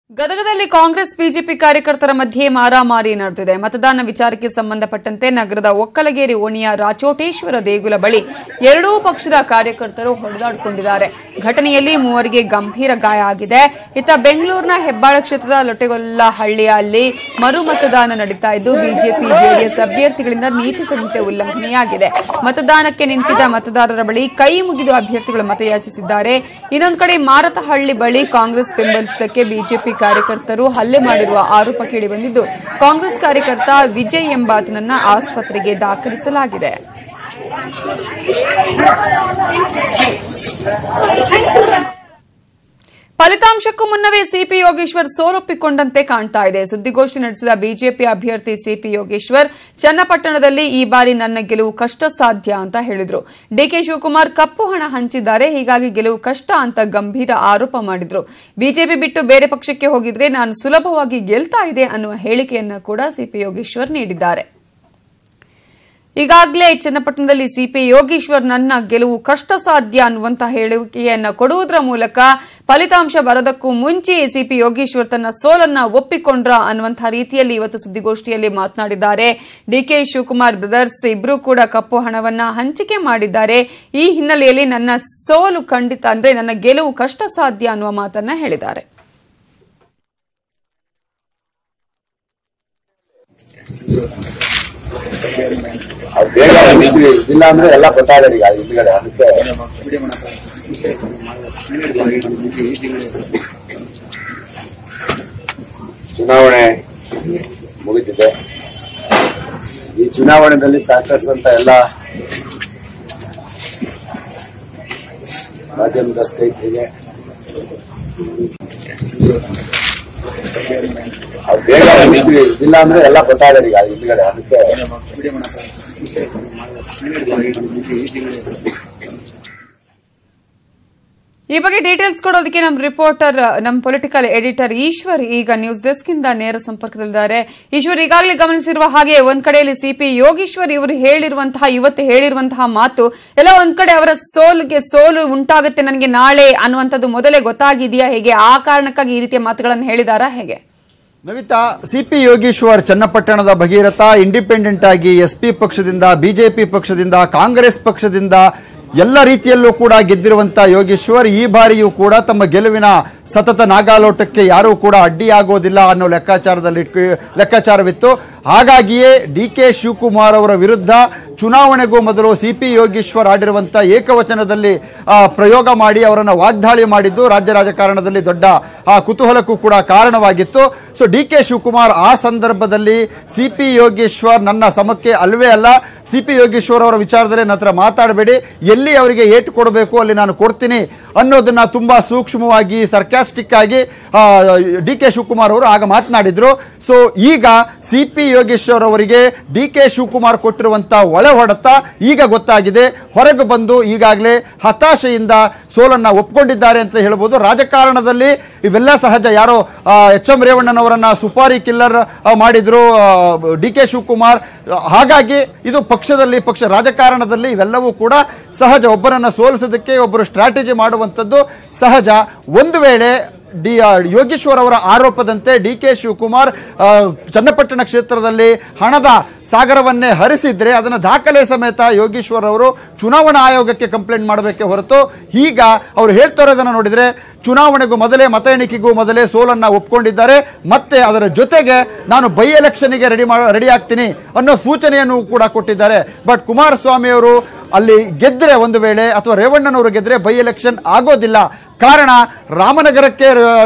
ಗದಗದಲ್ಲಿ ಕಾಂಗ್ರೆಸ್ ಬಿಜೆಪಿ ಕಾರ್ಯಕರ್ತರ ಮಧ್ಯೆ ಮಾರಾಮಾರಿ ನಡೆದಿದೆ. ಮತದಾನ ವಿಚಾರಕ್ಕೆ ಸಂಬಂಧಪಟ್ಟಂತೆ ನಗರದ ಒಕ್ಕಲಗೇರಿ ಓಣಿಯ ರಾಚೋಟೇಶ್ವರ ದೇಗುಲ ಬಳಿ ಎರಡೂ ಪಕ್ಷದ ಕಾರ್ಯಕರ್ತರು ಹೊಡೆದಾಡಿಕೊಂಡಿದ್ದಾರೆ. ಘಟನೆಯಲ್ಲಿ ಮೂವರಿಗೆ ಗಂಭೀರ ಗಾಯ ಆಗಿದೆ. ಇತ್ತ ಬೆಂಗಳೂರಿನ ಹೆಬ್ಬಾಳ ಕ್ಷೇತ್ರದ ಲೊಟ್ಟೆಗೊಲ್ಲಹಳ್ಳಿಯಲ್ಲಿ ಮರು ಮತದಾನ ನಡೀತಾ ಇದ್ದು ಬಿಜೆಪಿ ಜೆಡಿಎಸ್ ಅಭ್ಯರ್ಥಿಗಳಿಂದ ನೀತಿ ಸಂಹಿತೆ ಉಲ್ಲಂಘನೆಯಾಗಿದೆ. ಮತದಾನಕ್ಕೆ ನಿಂತಿದ್ದ ಮತದಾರರ ಬಳಿ ಕೈ ಮುಗಿದು ಅಭ್ಯರ್ಥಿಗಳು ಮತಯಾಚಿಸಿದ್ದಾರೆ. ಇನ್ನೊಂದು ಕಡೆ ಮಾರತಹಳ್ಳಿ ಬಳಿ ಕಾಂಗ್ರೆಸ್ ಬೆಂಬಲಿಸಿದ್ದಕ್ಕೆ ಬಿಜೆಪಿ ಕಾರ್ಯಕರ್ತರು ಹಲ್ಲೆ ಮಾಡಿರುವ ಆರೋಪ ಕೇಳಿಬಂದಿದ್ದು ಕಾಂಗ್ರೆಸ್ ಕಾರ್ಯಕರ್ತ ವಿಜಯ್ ಎಂಬಾತನನ್ನ ಆಸ್ಪತ್ರೆಗೆ ದಾಖಲಿಸಲಾಗಿದೆ. ಫಲಿತಾಂಶಕ್ಕೂ ಮುನ್ನವೇ ಸಿಪಿ ಯೋಗೇಶ್ವರ್ ಸೋಲೊಪ್ಪಿಕೊಂಡಂತೆ ಕಾಣ್ತಾ ಇದೆ. ಸುದ್ದಿಗೋಷ್ಠಿ ನಡೆಸಿದ ಬಿಜೆಪಿ ಅಭ್ಯರ್ಥಿ ಸಿಪಿ ಯೋಗೇಶ್ವರ್ ಚನ್ನಪಟ್ಟಣದಲ್ಲಿ ಈ ಬಾರಿ ನನ್ನ ಗೆಲುವು ಕಷ್ಟ ಸಾಧ್ಯ ಅಂತ ಹೇಳಿದ್ರು. ಡಿಕೆ ಶಿವಕುಮಾರ್ ಕಪ್ಪು ಹಣ ಹಂಚಿದ್ದಾರೆ, ಹೀಗಾಗಿ ಗೆಲುವು ಕಷ್ಟ ಅಂತ ಗಂಭೀರ ಆರೋಪ ಮಾಡಿದ್ರು. ಬಿಜೆಪಿ ಬಿಟ್ಟು ಬೇರೆ ಪಕ್ಷಕ್ಕೆ ಹೋಗಿದ್ರೆ ನಾನು ಸುಲಭವಾಗಿ ಗೆಲ್ತಾ ಇದೆ ಅನ್ನುವ ಹೇಳಿಕೆಯನ್ನ ಕೂಡ ಸಿಪಿ ಯೋಗೇಶ್ವರ್ ನೀಡಿದ್ದಾರೆ. ಈಗಾಗಲೇ ಚನ್ನಪಟ್ಟಣದಲ್ಲಿ ಸಿಪಿ ಯೋಗೇಶ್ವರ್ ನನ್ನ ಗೆಲುವು ಕಷ್ಟ ಸಾಧ್ಯ ಅನ್ನುವಂತಹ ಹೇಳಿಕೆಯನ್ನು ಕೊಡುವುದರ ಮೂಲಕ ಫಲಿತಾಂಶ ಬರೋದಕ್ಕೂ ಮುಂಚೆ ಸಿಪಿ ಯೋಗೇಶ್ವರ್ ತನ್ನ ಸೋಲನ್ನ ಒಪ್ಪಿಕೊಂಡ್ರ ಅನ್ನುವಂತಹ ರೀತಿಯಲ್ಲಿ ಇವತ್ತು ಸುದ್ದಿಗೋಷ್ಠಿಯಲ್ಲಿ ಮಾತನಾಡಿದ್ದಾರೆ. ಡಿಕೆ ಶಿವಕುಮಾರ್ ಬ್ರದರ್ಸ್ ಇಬ್ಬರೂ ಕೂಡ ಕಪ್ಪು ಹಣವನ್ನ ಹಂಚಿಕೆ ಮಾಡಿದ್ದಾರೆ. ಈ ಹಿನ್ನೆಲೆಯಲ್ಲಿ ನನ್ನ ಸೋಲು ಖಂಡಿತ ಅಂದ್ರೆ ನನ್ನ ಗೆಲುವು ಕಷ್ಟ ಸಾಧ್ಯ ಅನ್ನುವ ಮಾತನ್ನ ಹೇಳಿದ್ದಾರೆ. ಇಲ್ಲ ಅಂದ್ರೆ ಎಲ್ಲ ಗೊತ್ತಾಗಲ್ಲ ಈಗ ಹಿಂದ್ಗಡೆ. ಅದಕ್ಕೆ ಚುನಾವಣೆ ಮುಗಿದಿದೆ. ಈ ಚುನಾವಣೆಯಲ್ಲಿ ಸಹಕರಿಸಿದಂತ ಎಲ್ಲ ಮಾಧ್ಯಮದ ಸ್ನೇಹಿತರಿಗೆ ಬೇಗ ಇಲ್ಲ ಅಂದ್ರೆ ಎಲ್ಲ ಗೊತ್ತಾಗಲ್ಲ ಈಗ ಹಿಂದ್ಗಡೆ. ಅದಕ್ಕೆ ಈ ಬಗ್ಗೆ ಡೀಟೇಲ್ಸ್ ಕೊಡೋದಕ್ಕೆ ನಮ್ಮ ರಿಪೋರ್ಟರ್, ನಮ್ಮ ಪೊಲಿಟಿಕಲ್ ಎಡಿಟರ್ ಈಶ್ವರ್ ಈಗ ನ್ಯೂಸ್ ಡೆಸ್ಕ್ ಇಂದ ನೇರ ಸಂಪರ್ಕದಲ್ಲಿದ್ದಾರೆ. ಈಶ್ವರ್, ಈಗಾಗಲೇ ಗಮನಿಸಿರುವ ಹಾಗೆ ಒಂದ್ ಕಡೆಯಲ್ಲಿ ಸಿಪಿ ಯೋಗೇಶ್ವರ್ ಇವರು ಇವತ್ತು ಹೇಳಿರುವಂತಹ ಮಾತು ಎಲ್ಲ ಒಂದ್ ಕಡೆ ಅವರ ಸೋಲು ಉಂಟಾಗುತ್ತೆ ನನಗೆ ನಾಳೆ ಅನ್ನುವಂಥದ್ದು ಮೊದಲೇ ಗೊತ್ತಾಗಿದೆಯಾ? ಹೇಗೆ ಆ ಕಾರಣಕ್ಕಾಗಿ ಈ ರೀತಿಯ ಮಾತುಗಳನ್ನು ಹೇಳಿದಾರಾ ಹೇಗೆ? ನವಿತಾ, ಸಿಪಿ ಯೋಗೇಶ್ವರ್ ಚನ್ನಪಟ್ಟಣದ ಭಗೀರಥ ಇಂಡಿಪೆಂಡೆಂಟ್ ಆಗಿ ಎಸ್ಪಿ ಪಕ್ಷದಿಂದ, ಬಿಜೆಪಿ ಪಕ್ಷದಿಂದ, ಕಾಂಗ್ರೆಸ್ ಪಕ್ಷದಿಂದ ಎಲ್ಲ ರೀತಿಯಲ್ಲೂ ಕೂಡ ಗೆದ್ದಿರುವಂತಹ ಯೋಗೇಶ್ವರ್ ಈ ಬಾರಿಯೂ ಕೂಡ ತಮ್ಮ ಗೆಲುವಿನ ಸತತ ನಾಗಾಲೋಟಕ್ಕೆ ಯಾರೂ ಕೂಡ ಅಡ್ಡಿಯಾಗೋದಿಲ್ಲ ಅನ್ನೋ ಲೆಕ್ಕಾಚಾರವಿತ್ತು. ಹಾಗಾಗಿಯೇ ಡಿಕೆ ಶಿವಕುಮಾರ್ ಅವರ ವಿರುದ್ಧ ಚುನಾವಣೆಗೂ ಮೊದಲು ಸಿಪಿ ಯೋಗೇಶ್ವರ್ ಆಡಿರುವಂತಹ ಏಕವಚನದಲ್ಲಿ ಪ್ರಯೋಗ ಮಾಡಿ ಅವರನ್ನು ವಾಗ್ದಾಳಿ ಮಾಡಿದ್ದು ರಾಜ್ಯ ರಾಜಕಾರಣದಲ್ಲಿ ದೊಡ್ಡ ಕುತೂಹಲಕ್ಕೂ ಕೂಡ ಕಾರಣವಾಗಿತ್ತು. ಸೊ ಡಿಕೆ ಶಿವಕುಮಾರ್ ಆ ಸಂದರ್ಭದಲ್ಲಿ ಸಿಪಿ ಯೋಗೇಶ್ವರ್ ನನ್ನ ಸಮಕ್ಕೆ ಅಲ್ವೇ ಅಲ್ಲ, ಸಿಪಿ ಯೋಗೇಶ್ವರ್ ಅವರ ವಿಚಾರದಲ್ಲಿ ನನ್ನ ಹತ್ರ ಮಾತಾಡಬೇಡಿ, ಎಲ್ಲಿ ಅವರಿಗೆ ಏಟು ಕೊಡಬೇಕು ಅಲ್ಲಿ ನಾನು ಕೊಡ್ತೀನಿ ಅನ್ನೋದನ್ನ ತುಂಬಾ ಸೂಕ್ಷ್ಮವಾಗಿ ಸರ್ಕ್ಯಾಸ್ಟಿಕ್ ಆಗಿ ಡಿಕೆ ಶಿವಕುಮಾರ್ ಅವರು ಆಗ ಮಾತನಾಡಿದ್ರು. ಸೊ ಈಗ ಸಿಪಿ ಯೋಗೇಶ್ವರ್ ಅವರಿಗೆ ಡಿಕೆ ಶಿವಕುಮಾರ್ ಕೊಟ್ಟಿರುವಂತಹ ಒಳ ಹೊಡೆತ ಈಗ ಗೊತ್ತಾಗಿದೆ. ಹೊರಗೆ ಬಂದು ಈಗಾಗಲೇ ಹತಾಶೆಯಿಂದ ಸೋಲನ್ನ ಒಪ್ಕೊಂಡಿದ್ದಾರೆ ಅಂತ ಹೇಳ್ಬೋದು. ರಾಜಕಾರಣದಲ್ಲಿ ಇವೆಲ್ಲ ಸಹಜ. ಯಾರೋ ಎಚ್.ಎಂ. ರೇವಣ್ಣನವರನ್ನ ಸುಪಾರಿ ಕಿಲ್ಲರ್ ಮಾಡಿದ್ರು ಡಿಕೆ ಶಿವಕುಮಾರ್. ಹಾಗಾಗಿ ಇದು ಪಕ್ಷ ರಾಜಕಾರಣದಲ್ಲಿ ಇವೆಲ್ಲವೂ ಕೂಡ ಸಹಜ. ಒಬ್ಬರನ್ನ ಸೋಲಿಸೋದಕ್ಕೆ ಒಬ್ಬರು ಸ್ಟ್ರಾಟಜಿ ಮಾಡುವಂಥದ್ದು ಸಹಜ. ಒಂದು ವೇಳೆ ಯೋಗೇಶ್ವರ್ ಅವರ ಆರೋಪದಂತೆ ಡಿಕೆ ಶಿವಕುಮಾರ್ ಚನ್ನಪಟ್ಟಣ ಕ್ಷೇತ್ರದಲ್ಲಿ ಹಣದ ಸಾಗರವನ್ನೇ ಹರಿಸಿದ್ರೆ ಅದನ್ನು ದಾಖಲೆ ಸಮೇತ ಯೋಗೇಶ್ವರ್ ಅವರು ಚುನಾವಣಾ ಆಯೋಗಕ್ಕೆ ಕಂಪ್ಲೇಂಟ್ ಮಾಡಬೇಕೆ ಹೊರತು, ಈಗ ಅವರು ಹೇಳ್ತಾ ಇರೋದನ್ನು ನೋಡಿದ್ರೆ ಚುನಾವಣೆಗೂ ಮೊದಲೇ ಮತ ಎಣಿಕೆಗೂ ಮೊದಲೇ ಸೋಲನ್ನ ಒಪ್ಕೊಂಡಿದ್ದಾರೆ. ಮತ್ತೆ ಅದರ ಜೊತೆಗೆ ನಾನು ಬೈ ಎಲೆಕ್ಷನ್ಗೆ ರೆಡಿ ಆಗ್ತೀನಿ ಅನ್ನೋ ಸೂಚನೆಯನ್ನು ಕೂಡ ಕೊಟ್ಟಿದ್ದಾರೆ. ಬಟ್ ಕುಮಾರಸ್ವಾಮಿ ಅವರು ಅಲ್ಲಿ ಗೆದ್ರೆ, ಒಂದು ವೇಳೆ ಅಥವಾ ರೇವಣ್ಣನವರು ಗೆದ್ರೆ ಬೈ ಎಲೆಕ್ಷನ್ ಆಗೋದಿಲ್ಲ. ಕಾರಣ, ರಾಮನಗರಕ್ಕೆ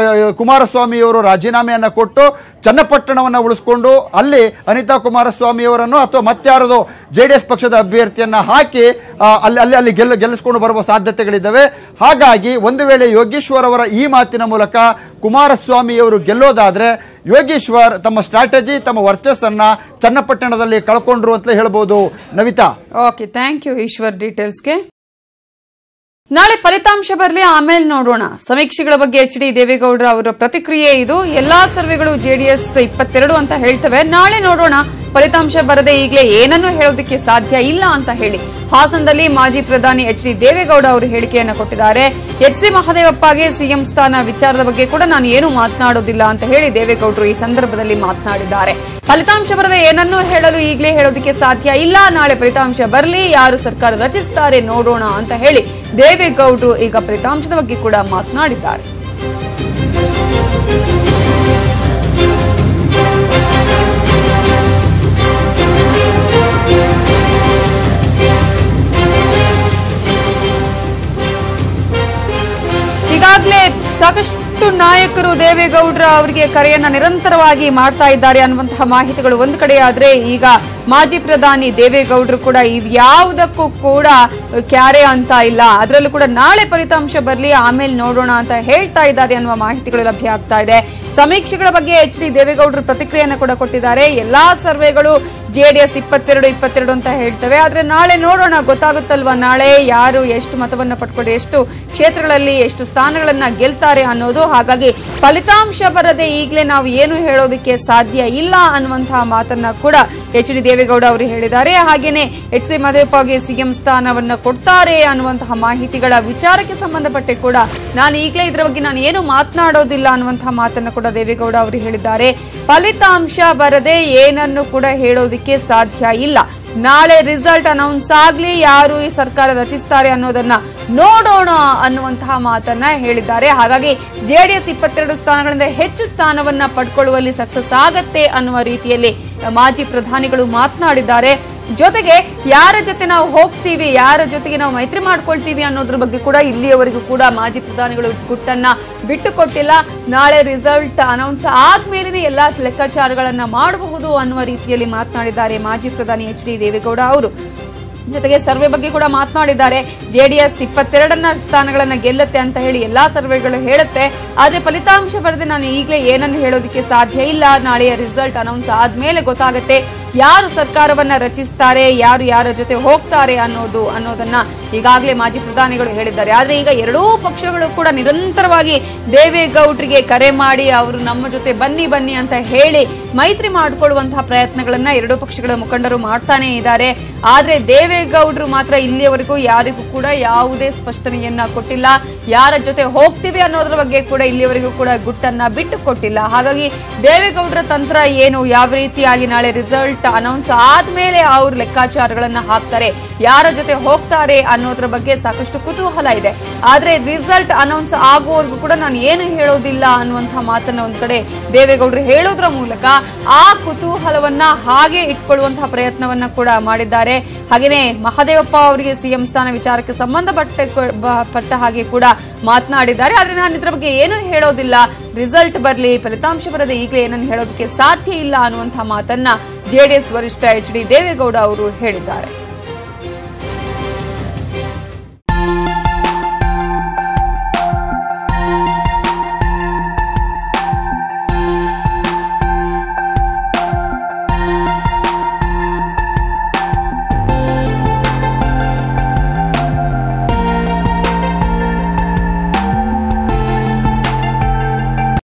ಕುಮಾರಸ್ವಾಮಿಯವರು ರಾಜೀನಾಮೆಯನ್ನು ಕೊಟ್ಟು ಚನ್ನಪಟ್ಟಣವನ್ನು ಉಳಿಸಿಕೊಂಡು ಅಲ್ಲಿ ಅನಿತಾ ಕುಮಾರಸ್ವಾಮಿಯವರನ್ನು ಅಥವಾ ಮತ್ತಾರದು ಜೆಡಿಎಸ್ ಪಕ್ಷದ ಅಭ್ಯರ್ಥಿಯನ್ನ ಹಾಕಿ ಅಲ್ಲಿ ಗೆಲ್ಲಿಸಿಕೊಂಡು ಬರುವ ಸಾಧ್ಯತೆಗಳಿದ್ದಾವೆ. ಹಾಗಾಗಿ ಒಂದು ವೇಳೆ ಯೋಗೇಶ್ವರ್ ಅವರ ಈ ಮಾತಿನ ಮೂಲಕ ಕುಮಾರಸ್ವಾಮಿಯವರು ಗೆಲ್ಲೋದಾದ್ರೆ ಯೋಗೇಶ್ವರ್ ತಮ್ಮ ಸ್ಟ್ರಾಟಜಿ, ತಮ್ಮ ವರ್ಚಸ್ಸನ್ನ ಚನ್ನಪಟ್ಟಣದಲ್ಲಿ ಕಳ್ಕೊಂಡ್ರು ಅಂತ ಹೇಳ್ಬೋದು. Navita, okay, thank you Eshwar ಡೀಟೇಲ್ಸ್ಗೆ. ನಾಳೆ ಫಲಿತಾಂಶ ಬರಲಿ, ಆಮೇಲೆ ನೋಡೋಣ. ಸಮೀಕ್ಷೆಗಳ ಬಗ್ಗೆ ಎಚ್.ಡಿ. ದೇವೇಗೌಡರ ಅವರ ಪ್ರತಿಕ್ರಿಯೆ ಇದು. ಎಲ್ಲಾ ಸರ್ವೆಗಳು ಜೆಡಿಎಸ್ 22 ಅಂತ ಹೇಳ್ತವೆ. ನಾಳೆ ನೋಡೋಣ ಫಲಿತಾಂಶ ಬರದೆ ಈಗಲೇ ಏನನ್ನೂ ಹೇಳೋದಕ್ಕೆ ಸಾಧ್ಯ ಇಲ್ಲ ಅಂತ ಹೇಳಿ ಹಾಸನದಲ್ಲಿ ಮಾಜಿ ಪ್ರಧಾನಿ ಎಚ್ ಡಿ ದೇವೇಗೌಡ ಅವರು ಹೇಳಿಕೆಯನ್ನು ಕೊಟ್ಟಿದ್ದಾರೆ. ಎಚ್ ಸಿ ಮಹದೇವಪ್ಪಗೆ ಸಿಎಂ ಸ್ಥಾನ ವಿಚಾರದ ಬಗ್ಗೆ ಕೂಡ ನಾನು ಏನು ಮಾತನಾಡೋದಿಲ್ಲ ಅಂತ ಹೇಳಿ ದೇವೇಗೌಡರು ಈ ಸಂದರ್ಭದಲ್ಲಿ ಮಾತನಾಡಿದ್ದಾರೆ. ಫಲಿತಾಂಶ ಬರದೆ ಏನನ್ನೂ ಹೇಳಲು ಈಗಲೇ ಹೇಳೋದಕ್ಕೆ ಸಾಧ್ಯ ಇಲ್ಲ. ನಾಳೆ ಫಲಿತಾಂಶ ಬರಲಿ, ಯಾರು ಸರ್ಕಾರ ರಚಿಸುತ್ತಾರೆ ನೋಡೋಣ ಅಂತ ಹೇಳಿ ದೇವೇಗೌಡರು ಈಗ ಫಲಿತಾಂಶದ ಬಗ್ಗೆ ಕೂಡ ಮಾತನಾಡಿದ್ದಾರೆ. ಈಗಾಗಲೇ ಸಾಕಷ್ಟು ನಾಯಕರು ದೇವೇಗೌಡರ ಅವರಿಗೆ ಕರೆಯನ್ನ ನಿರಂತರವಾಗಿ ಮಾಡ್ತಾ ಇದ್ದಾರೆ ಅನ್ನುವಂತಹ ಮಾಹಿತಿಗಳು ಒಂದು ಕಡೆ ಆದ್ರೆ, ಈಗ ಮಾಜಿ ಪ್ರಧಾನಿ ದೇವೇಗೌಡರು ಕೂಡ ಯಾವುದಕ್ಕೂ ಕೂಡ ಕ್ಯಾರೆ ಅಂತ ಇಲ್ಲ, ಅದರಲ್ಲೂ ಕೂಡ ನಾಳೆ ಫಲಿತಾಂಶ ಬರಲಿ ಆಮೇಲೆ ನೋಡೋಣ ಅಂತ ಹೇಳ್ತಾ ಇದ್ದಾರೆ ಅನ್ನುವ ಮಾಹಿತಿಗಳು ಲಭ್ಯ ಆಗ್ತಾ ಇದೆ. ಸಮೀಕ್ಷೆಗಳ ಬಗ್ಗೆ ಎಚ್ ಡಿ ದೇವೇಗೌಡರು ಪ್ರತಿಕ್ರಿಯೆಯನ್ನು ಕೂಡ ಕೊಟ್ಟಿದ್ದಾರೆ. ಎಲ್ಲಾ ಸರ್ವೆಗಳು ಜೆಡಿಎಸ್ 22 ಅಂತ ಹೇಳ್ತವೆ, ಆದ್ರೆ ನಾಳೆ ನೋಡೋಣ, ಗೊತ್ತಾಗುತ್ತಲ್ವಾ ನಾಳೆ ಯಾರು ಎಷ್ಟು ಮತವನ್ನ ಪಡ್ಕೊಂಡು ಎಷ್ಟು ಕ್ಷೇತ್ರಗಳಲ್ಲಿ ಎಷ್ಟು ಸ್ಥಾನಗಳನ್ನ ಗೆಲ್ತಾರೆ ಅನ್ನೋದು. ಹಾಗಾಗಿ ಫಲಿತಾಂಶ ಬರದೆ ಈಗಲೇ ನಾವು ಏನು ಹೇಳೋದಕ್ಕೆ ಸಾಧ್ಯ ಇಲ್ಲ ಅನ್ನುವಂತಹ ಮಾತನ್ನ ಕೂಡ ಎಚ್ ಡಿ ದೇವೇಗೌಡ ಅವರು ಹೇಳಿದ್ದಾರೆ. ಹಾಗೇನೆ ಎಚ್ ಸಿ ಮಹದೇವಪ್ಪಗೆ ಸಿಎಂ ಸ್ಥಾನವನ್ನ ಕೊಡ್ತಾರೆ ಅನ್ನುವಂತಹ ಮಾಹಿತಿಗಳ ವಿಚಾರಕ್ಕೆ ಸಂಬಂಧಪಟ್ಟೆ ಕೂಡ ನಾನು ಈಗಲೇ ಇದರ ಬಗ್ಗೆ ನಾನು ಏನು ಮಾತನಾಡೋದಿಲ್ಲ ಅನ್ನುವಂತಹ ಮಾತನ್ನ ಕೂಡ ದೇವೇಗೌಡ ಅವರು ಹೇಳಿದ್ದಾರೆ. ಫಲಿತಾಂಶ ಬರದೆ ಏನನ್ನು ಕೂಡ ಹೇಳೋದಕ್ಕೆ ಸಾಧ್ಯ ಇಲ್ಲ. ನಾಳೆ ರಿಸಲ್ಟ್ ಅನೌನ್ಸ್ ಆಗ್ಲಿ, ಯಾರು ಈ ಸರ್ಕಾರ ರಚಿಸ್ತಾರೆ ಅನ್ನೋದನ್ನ ನೋಡೋಣ ಅನ್ನುವಂತಹ ಮಾತನ್ನ ಹೇಳಿದ್ದಾರೆ. ಹಾಗಾಗಿ ಜೆಡಿಎಸ್ 22 ಸ್ಥಾನಗಳಿಂದ ಹೆಚ್ಚು ಸ್ಥಾನವನ್ನ ಪಡ್ಕೊಳ್ಳುವಲ್ಲಿ ಸಕ್ಸಸ್ ಆಗತ್ತೆ ಅನ್ನುವ ರೀತಿಯಲ್ಲಿ ಮಾಜಿ ಪ್ರಧಾನಿಗಳು ಮಾತನಾಡಿದ್ದಾರೆ. ಜೊತೆಗೆ ಯಾರ ಜೊತೆ ನಾವು ಹೋಗ್ತೀವಿ, ಯಾರ ಜೊತೆಗೆ ನಾವು ಮೈತ್ರಿ ಮಾಡ್ಕೊಳ್ತೀವಿ ಅನ್ನೋದ್ರ ಬಗ್ಗೆ ಕೂಡ ಇಲ್ಲಿಯವರೆಗೂ ಕೂಡ ಮಾಜಿ ಪ್ರಧಾನಿಗಳು ಗುಟ್ಟನ್ನ ಬಿಟ್ಟುಕೊಟ್ಟಿಲ್ಲ. ನಾಳೆ ರಿಸಲ್ಟ್ ಅನೌನ್ಸ್ ಆದ್ಮೇಲೆ ಎಲ್ಲಾ ಲೆಕ್ಕಾಚಾರಗಳನ್ನ ಮಾಡಬಹುದು ಅನ್ನುವ ರೀತಿಯಲ್ಲಿ ಮಾತನಾಡಿದ್ದಾರೆ ಮಾಜಿ ಪ್ರಧಾನಿ ಎಚ್ ಡಿ ದೇವೇಗೌಡ ಅವರು. ಜೊತೆಗೆ ಸರ್ವೆ ಬಗ್ಗೆ ಕೂಡ ಮಾತನಾಡಿದ್ದಾರೆ. ಜೆಡಿಎಸ್ 22 ಸ್ಥಾನಗಳನ್ನ ಗೆಲ್ಲುತ್ತೆ ಅಂತ ಹೇಳಿ ಎಲ್ಲಾ ಸರ್ವೆಗಳು ಹೇಳುತ್ತೆ, ಆದ್ರೆ ಫಲಿತಾಂಶ ಬರದೆ ನಾನು ಈಗಲೇ ಏನನ್ನು ಹೇಳೋದಕ್ಕೆ ಸಾಧ್ಯ ಇಲ್ಲ. ನಾಳೆಯ ರಿಸಲ್ಟ್ ಅನೌನ್ಸ್ ಆದ್ಮೇಲೆ ಗೊತ್ತಾಗುತ್ತೆ ಯಾರು ಸರ್ಕಾರವನ್ನ ರಚಿಸ್ತಾರೆ, ಯಾರು ಯಾರ ಜೊತೆ ಹೋಗ್ತಾರೆ ಅನ್ನೋದನ್ನ ಈಗಾಗಲೇ ಮಾಜಿ ಪ್ರಧಾನಿಗಳು ಹೇಳಿದ್ದಾರೆ. ಆದ್ರೆ ಈಗ ಎರಡೂ ಪಕ್ಷಗಳು ಕೂಡ ನಿರಂತರವಾಗಿ ದೇವೇಗೌಡರಿಗೆ ಕರೆ ಮಾಡಿ ಅವರು ನಮ್ಮ ಜೊತೆ ಬನ್ನಿ ಅಂತ ಹೇಳಿ ಮೈತ್ರಿ ಮಾಡಿಕೊಳ್ಳುವಂತಹ ಪ್ರಯತ್ನಗಳನ್ನ ಎರಡೂ ಪಕ್ಷಗಳ ಮುಖಂಡರು ಮಾಡ್ತಾನೆ ಇದ್ದಾರೆ. ಆದ್ರೆ ದೇವೇಗೌಡರು ಮಾತ್ರ ಇಲ್ಲಿಯವರೆಗೂ ಯಾರಿಗೂ ಕೂಡ ಯಾವುದೇ ಸ್ಪಷ್ಟನೆಯನ್ನ ಕೊಟ್ಟಿಲ್ಲ. ಯಾರ ಜೊತೆ ಹೋಗ್ತೀವಿ ಅನ್ನೋದ್ರ ಬಗ್ಗೆ ಕೂಡ ಇಲ್ಲಿಯವರೆಗೂ ಕೂಡ ಗುಟ್ಟನ್ನ ಬಿಟ್ಟು ಕೊಟ್ಟಿಲ್ಲ. ಹಾಗಾಗಿ ದೇವೇಗೌಡರ ತಂತ್ರ ಏನು, ಯಾವ ರೀತಿಯಾಗಿ ನಾಳೆ ರಿಸಲ್ಟ್ ಅನೌನ್ಸ್ ಆದ್ಮೇಲೆ ಅವ್ರ ಲೆಕ್ಕಾಚಾರಗಳನ್ನ ಹಾಕ್ತಾರೆ, ಯಾರ ಜೊತೆ ಹೋಗ್ತಾರೆ ಅನ್ನೋದ್ರ ಬಗ್ಗೆ ಸಾಕಷ್ಟು ಕುತೂಹಲ ಇದೆ. ಆದ್ರೆ ರಿಸಲ್ಟ್ ಅನೌನ್ಸ್ ಆಗುವವರೆಗೂ ಕೂಡ ನಾನು ಏನು ಹೇಳೋದಿಲ್ಲ ಅನ್ನುವಂತಹ ಮಾತನ್ನ ಒಂದ್ ಕಡೆ ದೇವೇಗೌಡರು ಹೇಳೋದ್ರ ಮೂಲಕ ಆ ಕುತೂಹಲವನ್ನ ಹಾಗೆ ಇಟ್ಕೊಳ್ಳುವಂತಹ ಪ್ರಯತ್ನವನ್ನ ಕೂಡ ಮಾಡಿದ್ದಾರೆ. ಹಾಗೇನೆ ಮಹದೇವಪ್ಪ ಅವರಿಗೆ ಸಿಎಂ ಸ್ಥಾನ ವಿಚಾರಕ್ಕೆ ಸಂಬಂಧಪಟ್ಟ ಹಾಗೆ ಕೂಡ ಮಾತನಾಡಿದ್ದಾರೆ. ಆದ್ರೆ ನಾನು ಇದರ ಬಗ್ಗೆ ಏನು ಹೇಳೋದಿಲ್ಲ, ರಿಸಲ್ಟ್ ಬರಲಿ, ಫಲಿತಾಂಶ ಬರದೆ ಈಗಲೇ ಏನನ್ನು ಹೇಳೋದಕ್ಕೆ ಸಾಧ್ಯ ಇಲ್ಲ ಅನ್ನುವಂತಹ ಮಾತನ್ನ ಜೆಡಿಎಸ್ ವರಿಷ್ಠ ಎಚ್ ಡಿ ದೇವೇಗೌಡ ಅವರು ಹೇಳಿದ್ದಾರೆ.